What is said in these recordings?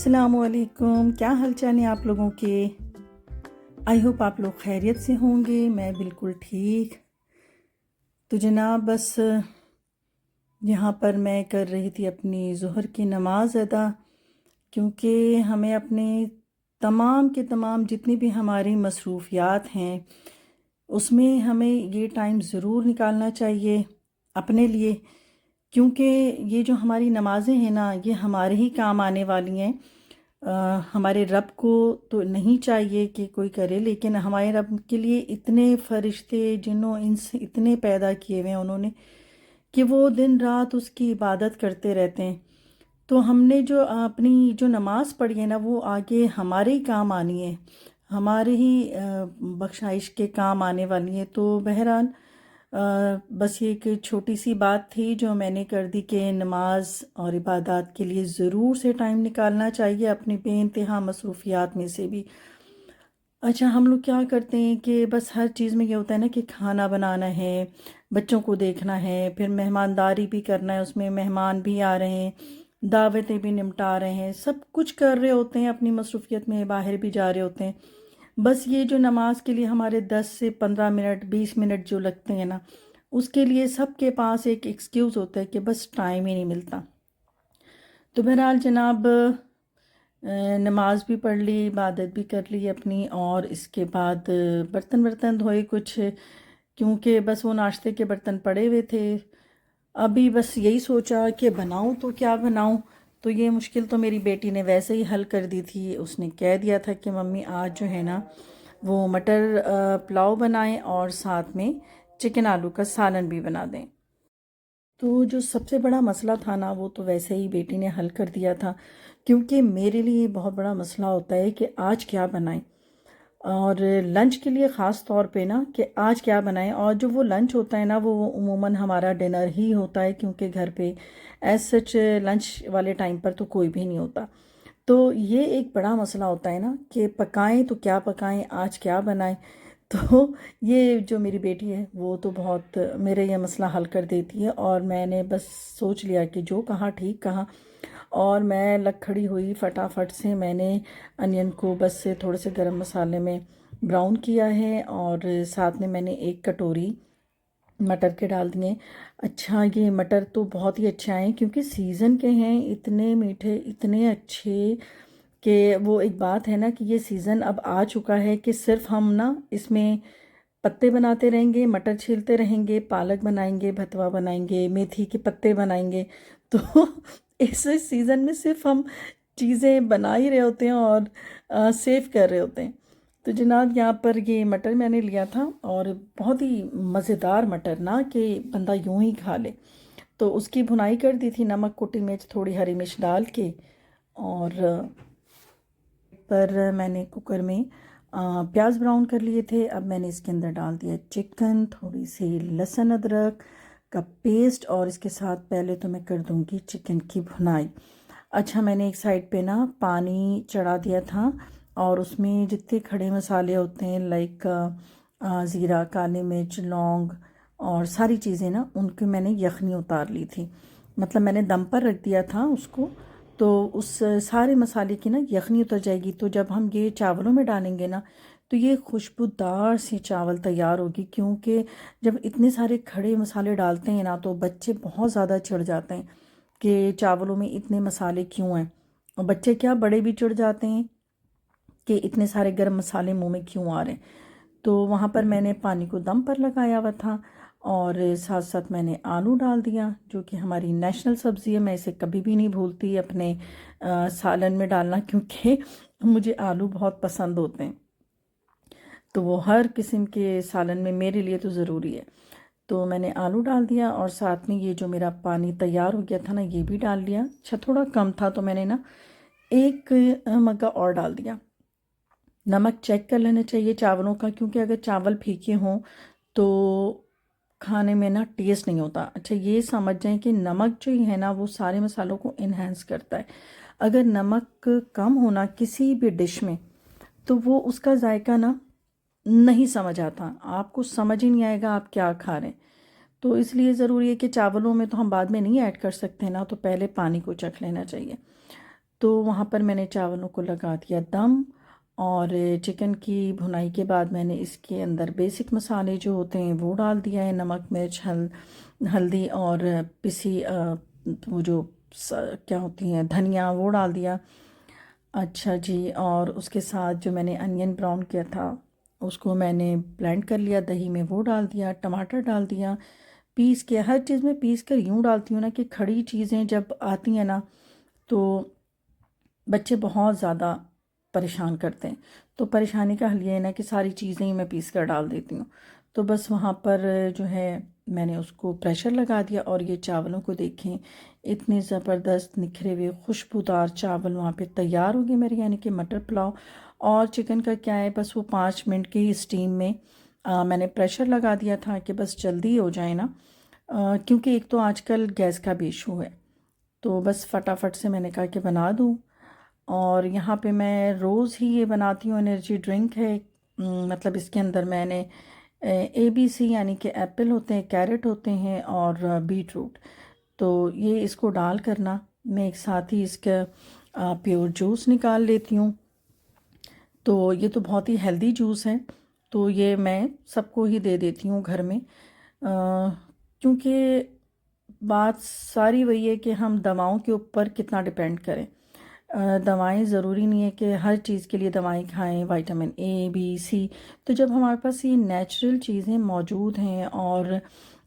अस्सलामुअलैकुम, क्या हाल चाल है आप लोगों के। आई होप आप लोग खैरियत से होंगे। मैं बिल्कुल ठीक। तो जनाब बस यहाँ पर मैं कर रही थी अपनी ज़ोहर की नमाज़ अदा, क्योंकि हमें अपने तमाम के तमाम जितनी भी हमारी मसरूफ़ियात हैं उसमें हमें ये टाइम ज़रूर निकालना चाहिए अपने लिए, क्योंकि ये जो हमारी नमाज़ें हैं ना, ये हमारे ही काम आने वाली हैं। हमारे रब को तो नहीं चाहिए कि कोई करे, लेकिन हमारे रब के लिए इतने फरिश्ते जिन्हों इंस इतने पैदा किए हुए हैं उन्होंने, कि वो दिन रात उसकी इबादत करते रहते हैं। तो हमने जो अपनी जो नमाज़ पढ़ी है ना, वो आगे हमारे ही काम आनी है, हमारे ही बख्शाइश के काम आने वाली है। तो बहरहाल बस ये एक छोटी सी बात थी जो मैंने कर दी कि नमाज और इबादत के लिए ज़रूर से टाइम निकालना चाहिए अपनी बेइंतहा मसरूफ़ियात में से भी। अच्छा, हम लोग क्या करते हैं कि बस हर चीज़ में ये होता है ना कि खाना बनाना है, बच्चों को देखना है, फिर मेहमानदारी भी करना है, उसमें मेहमान भी आ रहे हैं, दावतें भी निपटा रहे हैं, सब कुछ कर रहे होते हैं, अपनी मसरूफ़ियत में बाहर भी जा रहे होते हैं। बस ये जो नमाज के लिए हमारे 10 से 15 मिनट 20 मिनट जो लगते हैं ना, उसके लिए सबके पास एक एक्सक्यूज़ होता है कि बस टाइम ही नहीं मिलता। तो बहरहाल जनाब नमाज भी पढ़ ली, इबादत भी कर ली अपनी, और इसके बाद बर्तन वर्तन धोए कुछ, क्योंकि बस वो नाश्ते के बर्तन पड़े हुए थे। अभी बस यही सोचा कि बनाऊं तो क्या बनाऊं। तो ये मुश्किल तो मेरी बेटी ने वैसे ही हल कर दी थी। उसने कह दिया था कि मम्मी आज जो है ना वो मटर पुलाव बनाएं और साथ में चिकन आलू का सालन भी बना दें। तो जो सबसे बड़ा मसला था ना, वो तो वैसे ही बेटी ने हल कर दिया था, क्योंकि मेरे लिए बहुत बड़ा मसला होता है कि आज क्या बनाएं, और लंच के लिए ख़ास तौर पे ना कि आज क्या बनाएं। और जो वो लंच होता है ना, वो उमूमन हमारा डिनर ही होता है, क्योंकि घर पे एज सच लंच वाले टाइम पर तो कोई भी नहीं होता। तो ये एक बड़ा मसला होता है ना कि पकाएं तो क्या पकाएं, आज क्या बनाएं। तो ये जो मेरी बेटी है वो तो बहुत मेरे ये मसला हल कर देती है, और मैंने बस सोच लिया कि जो कहा ठीक कहा, और मैं लग खड़ी हुई फटाफट से। मैंने अनियन को बस से थोड़े से गरम मसाले में ब्राउन किया है, और साथ में मैंने एक कटोरी मटर के डाल दिए। अच्छा, ये मटर तो बहुत ही अच्छा है, क्योंकि सीज़न के हैं, इतने मीठे इतने अच्छे कि वो एक बात है ना कि ये सीज़न अब आ चुका है कि सिर्फ हम ना इसमें पत्ते बनाते रहेंगे, मटर छीलते रहेंगे, पालक बनाएंगे, भतवा बनाएंगे, मेथी के पत्ते बनाएंगे। तो इस सीज़न में सिर्फ हम चीज़ें बना ही रहे होते हैं और सेव कर रहे होते हैं। तो जनाब यहाँ पर ये मटर मैंने लिया था, और बहुत ही मज़ेदार मटर ना कि बंदा यूं ही खा ले। तो उसकी भुनाई कर दी थी, नमक कुटी मिर्च थोड़ी हरी मिर्च डाल के, और पर मैंने कुकर में प्याज ब्राउन कर लिए थे। अब मैंने इसके अंदर डाल दिया चिकन, थोड़ी सी लहसुन अदरक का पेस्ट, और इसके साथ पहले तो मैं कर दूंगी चिकन की भुनाई। अच्छा, मैंने एक साइड पे ना पानी चढ़ा दिया था, और उसमें जितने खड़े मसाले होते हैं लाइक ज़ीरा, काली मिर्च, लौंग और सारी चीज़ें ना, उनकी मैंने यखनी उतार ली थी। मतलब मैंने दम पर रख दिया था उसको, तो उस सारे मसाले की ना यखनी उतर जाएगी। तो जब हम ये चावलों में डालेंगे ना, तो ये खुशबूदार सी चावल तैयार होगी। क्योंकि जब इतने सारे खड़े मसाले डालते हैं ना, तो बच्चे बहुत ज़्यादा चिढ़ जाते हैं कि चावलों में इतने मसाले क्यों हैं, और बच्चे क्या बड़े भी चिढ़ जाते हैं कि इतने सारे गर्म मसाले मुंह में क्यों आ रहे हैं। तो वहाँ पर मैंने पानी को दम पर लगाया हुआ था, और साथ साथ मैंने आलू डाल दिया, जो कि हमारी नेशनल सब्ज़ी है। मैं इसे कभी भी नहीं भूलती अपने सालन में डालना, क्योंकि मुझे आलू बहुत पसंद होते हैं। तो वो हर किस्म के सालन में मेरे लिए तो ज़रूरी है। तो मैंने आलू डाल दिया, और साथ में ये जो मेरा पानी तैयार हो गया था ना, ये भी डाल लिया। अच्छा, थोड़ा कम था तो मैंने ना एक मग्गा और डाल दिया। नमक चेक कर लेना चाहिए चावलों का, क्योंकि अगर चावल फीके हों तो खाने में ना टेस्ट नहीं होता। अच्छा, ये समझ जाएं कि नमक जो है ना, वो सारे मसालों को इन्हेंस करता है। अगर नमक कम होना किसी भी डिश में, तो वो उसका जायका ना नहीं समझ आता, आपको समझ ही नहीं आएगा आप क्या खा रहे हैं। तो इसलिए ज़रूरी है कि चावलों में तो हम बाद में नहीं ऐड कर सकते ना, तो पहले पानी को चख लेना चाहिए। तो वहाँ पर मैंने चावलों को लगा दिया दम, और चिकन की भुनाई के बाद मैंने इसके अंदर बेसिक मसाले जो होते हैं वो डाल दिया है, नमक मिर्च हल्दी और पिसी वो जो क्या होती हैं धनिया, वो डाल दिया। अच्छा जी, और उसके साथ जो मैंने अनियन ब्राउन किया था उसको मैंने ब्लेंड कर लिया, दही में वो डाल दिया, टमाटर डाल दिया पीस के। हर चीज़ में पीस कर यूँ डालती हूँ ना कि खड़ी चीज़ें जब आती हैं ना तो बच्चे बहुत ज़्यादा परेशान करते हैं। तो परेशानी का हल ये है ना कि सारी चीज़ें ही मैं पीस कर डाल देती हूँ। तो बस वहाँ पर जो है मैंने उसको प्रेशर लगा दिया, और ये चावलों को देखें, इतने ज़बरदस्त निखरे हुए खुशबूदार चावल वहाँ पे तैयार हो गए मेरे, यानी कि मटर पुलाव। और चिकन का क्या है, बस वो 5 मिनट की स्टीम में मैंने प्रेशर लगा दिया था कि बस जल्दी हो जाए ना, क्योंकि एक तो आजकल गैस का भी इशू है, तो बस फटाफट से मैंने कहा कि बना दूँ। और यहाँ पे मैं रोज़ ही ये बनाती हूँ, एनर्जी ड्रिंक है। मतलब इसके अंदर मैंने ABC यानी कि एप्पल होते हैं, कैरेट होते हैं और बीट रूट, तो ये इसको डाल करना मैं एक साथ ही इसका प्योर जूस निकाल लेती हूँ। तो ये तो बहुत ही हेल्दी जूस है, तो ये मैं सबको ही दे देती हूँ घर में, क्योंकि बात सारी वही है कि हम दवाओं के ऊपर कितना डिपेंड करें। दवाएं ज़रूरी नहीं है कि हर चीज़ के लिए दवाएं खाएं, विटामिन A B C। तो जब हमारे पास ये नेचुरल चीज़ें मौजूद हैं और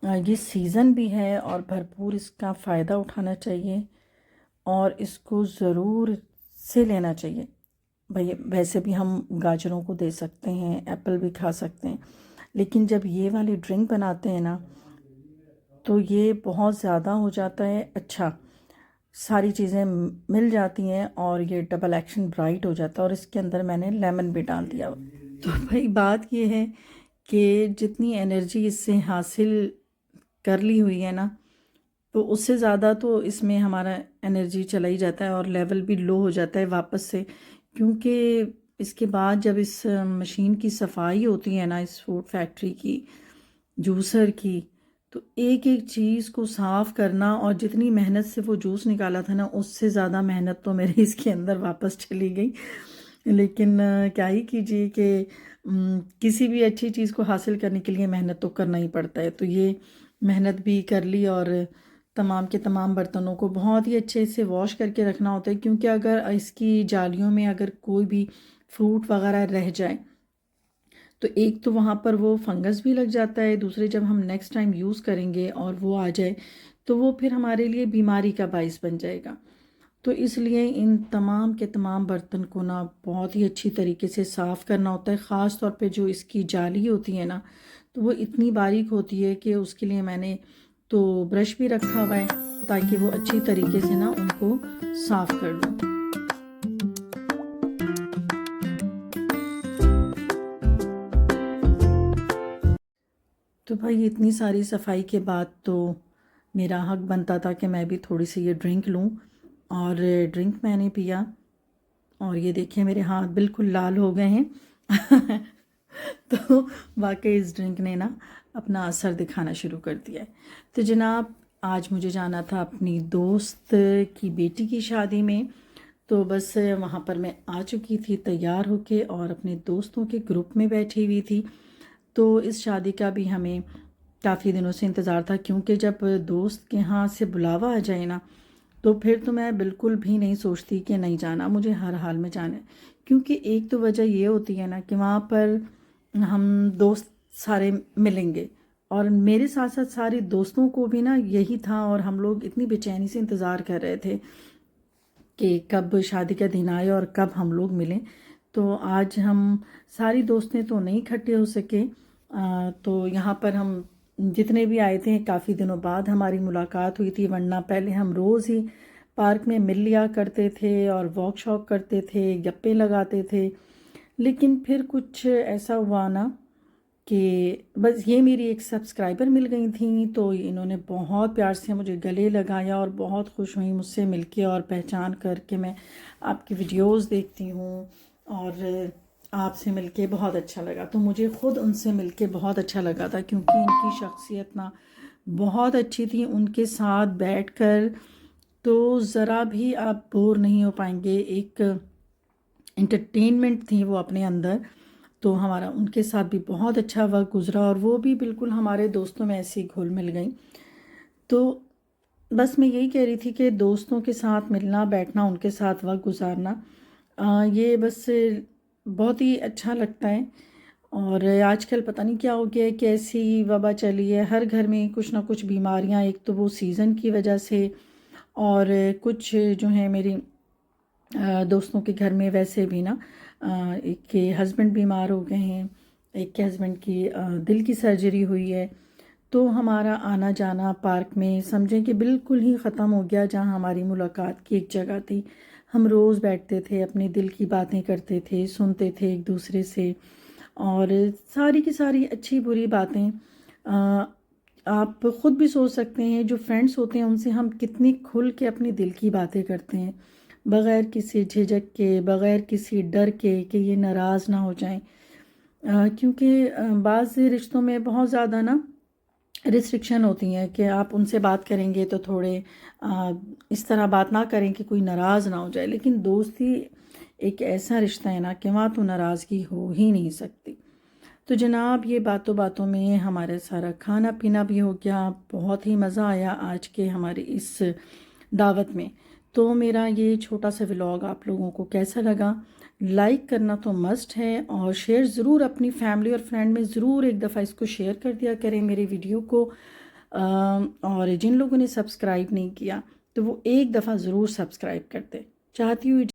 ये सीज़न भी है और भरपूर इसका फ़ायदा उठाना चाहिए और इसको ज़रूर से लेना चाहिए। भाई वैसे भी हम गाजरों को दे सकते हैं, एप्पल भी खा सकते हैं, लेकिन जब ये वाली ड्रिंक बनाते हैं ना तो ये बहुत ज़्यादा हो जाता है। अच्छा, सारी चीज़ें मिल जाती हैं और ये डबल एक्शन ब्राइट हो जाता है, और इसके अंदर मैंने लेमन भी डाल दिया। तो भाई बात ये है कि जितनी एनर्जी इससे हासिल कर ली हुई है ना, तो उससे ज़्यादा तो इसमें हमारा एनर्जी चला ही जाता है और लेवल भी लो हो जाता है वापस से, क्योंकि इसके बाद जब इस मशीन की सफाई होती है ना, इस फूड फैक्ट्री की, जूसर की, तो एक एक चीज़ को साफ़ करना, और जितनी मेहनत से वो जूस निकाला था ना उससे ज़्यादा मेहनत तो मेरे इसके अंदर वापस चली गई। लेकिन क्या ही कीजिए कि किसी भी अच्छी चीज़ को हासिल करने के लिए मेहनत तो करना ही पड़ता है। तो ये मेहनत भी कर ली, और तमाम के तमाम बर्तनों को बहुत ही अच्छे से वॉश करके रखना होता है, क्योंकि अगर इसकी जालियों में अगर कोई भी फ्रूट वगैरह रह जाए तो एक तो वहाँ पर वो फंगस भी लग जाता है, दूसरे जब हम नेक्स्ट टाइम यूज़ करेंगे और वो आ जाए तो वो फिर हमारे लिए बीमारी का बाइस बन जाएगा। तो इसलिए इन तमाम के तमाम बर्तन को ना बहुत ही अच्छी तरीके से साफ़ करना होता है। ख़ास तौर पे जो इसकी जाली होती है ना, तो वो इतनी बारीक होती है कि उसके लिए मैंने तो ब्रश भी रखा हुआ है ताकि वो अच्छी तरीके से ना उनको साफ़ कर लूँ। तो भाई इतनी सारी सफाई के बाद तो मेरा हक बनता था कि मैं भी थोड़ी सी ये ड्रिंक लूँ, और ड्रिंक मैंने पिया, और ये देखिए मेरे हाथ बिल्कुल लाल हो गए हैं। तो वाकई इस ड्रिंक ने ना अपना असर दिखाना शुरू कर दिया है। तो जनाब, आज मुझे जाना था अपनी दोस्त की बेटी की शादी में, तो बस वहाँ पर मैं आ चुकी थी तैयार होके और अपने दोस्तों के ग्रुप में बैठी हुई थी। तो इस शादी का भी हमें काफ़ी दिनों से इंतज़ार था, क्योंकि जब दोस्त के यहाँ से बुलावा आ जाए ना तो फिर तो मैं बिल्कुल भी नहीं सोचती कि नहीं जाना, मुझे हर हाल में जाना है। क्योंकि एक तो वजह ये होती है ना कि वहाँ पर हम दोस्त सारे मिलेंगे, और मेरे साथ साथ सारे दोस्तों को भी ना यही था, और हम लोग इतनी बेचैनी से इंतज़ार कर रहे थे कि कब शादी का दिन आए और कब हम लोग मिलें। तो आज हम सारी दोस्तें तो नहीं इकट्ठे हो सके, तो यहाँ पर हम जितने भी आए थे काफ़ी दिनों बाद हमारी मुलाकात हुई थी, वरना पहले हम रोज़ ही पार्क में मिल लिया करते थे और वॉक शॉक करते थे, गप्पे लगाते थे। लेकिन फिर कुछ ऐसा हुआ ना कि बस ये मेरी एक सब्सक्राइबर मिल गई थी, तो इन्होंने बहुत प्यार से मुझे गले लगाया और बहुत खुश हुई मुझसे मिलके और पहचान करके। मैं आपकी वीडियोस देखती हूँ और आपसे मिलके बहुत अच्छा लगा, तो मुझे ख़ुद उनसे मिलके बहुत अच्छा लगा था, क्योंकि इनकी शख्सियत ना बहुत अच्छी थी। उनके साथ बैठकर तो ज़रा भी आप बोर नहीं हो पाएंगे। एक एंटरटेनमेंट थी वो अपने अंदर। तो हमारा उनके साथ भी बहुत अच्छा वक्त गुजरा और वो भी बिल्कुल हमारे दोस्तों में ऐसी घुल मिल गई। तो बस मैं यही कह रही थी कि दोस्तों के साथ मिलना बैठना, उनके साथ वक्त गुजारना, ये बस बहुत ही अच्छा लगता है। और आजकल पता नहीं क्या हो गया है, कैसी वबा चली है, हर घर में कुछ ना कुछ बीमारियां, एक तो वो सीज़न की वजह से, और कुछ जो है मेरी दोस्तों के घर में वैसे भी ना, एक के हस्बैंड बीमार हो गए हैं, एक के हस्बैंड की दिल की सर्जरी हुई है। तो हमारा आना जाना पार्क में समझें कि बिल्कुल ही ख़त्म हो गया। जहाँ हमारी मुलाकात की एक जगह थी, हम रोज़ बैठते थे, अपने दिल की बातें करते थे, सुनते थे एक दूसरे से, और सारी की सारी अच्छी बुरी बातें। आप ख़ुद भी सोच सकते हैं, जो फ्रेंड्स होते हैं उनसे हम कितनी खुल के अपने दिल की बातें करते हैं, बग़ैर किसी झिझक के, बग़ैर किसी डर के कि ये नाराज़ ना हो जाएं। क्योंकि बाज़ रिश्तों में बहुत ज़्यादा ना रिस्ट्रिक्शन होती हैं कि आप उनसे बात करेंगे तो थोड़े इस तरह बात ना करें कि कोई नाराज़ ना हो जाए। लेकिन दोस्ती एक ऐसा रिश्ता है ना कि वहाँ तो नाराज़गी हो ही नहीं सकती। तो जनाब, ये बातों बातों में हमारा सारा खाना पीना भी हो गया। बहुत ही मज़ा आया आज के हमारे इस दावत में। तो मेरा ये छोटा सा व्लॉग आप लोगों को कैसा लगा? लाइक करना तो मस्ट है, और शेयर ज़रूर अपनी फैमिली और फ्रेंड में ज़रूर एक दफ़ा इसको शेयर कर दिया करें मेरे वीडियो को। और जिन लोगों ने सब्सक्राइब नहीं किया तो वो एक दफ़ा ज़रूर सब्सक्राइब करते। चाहती हूँ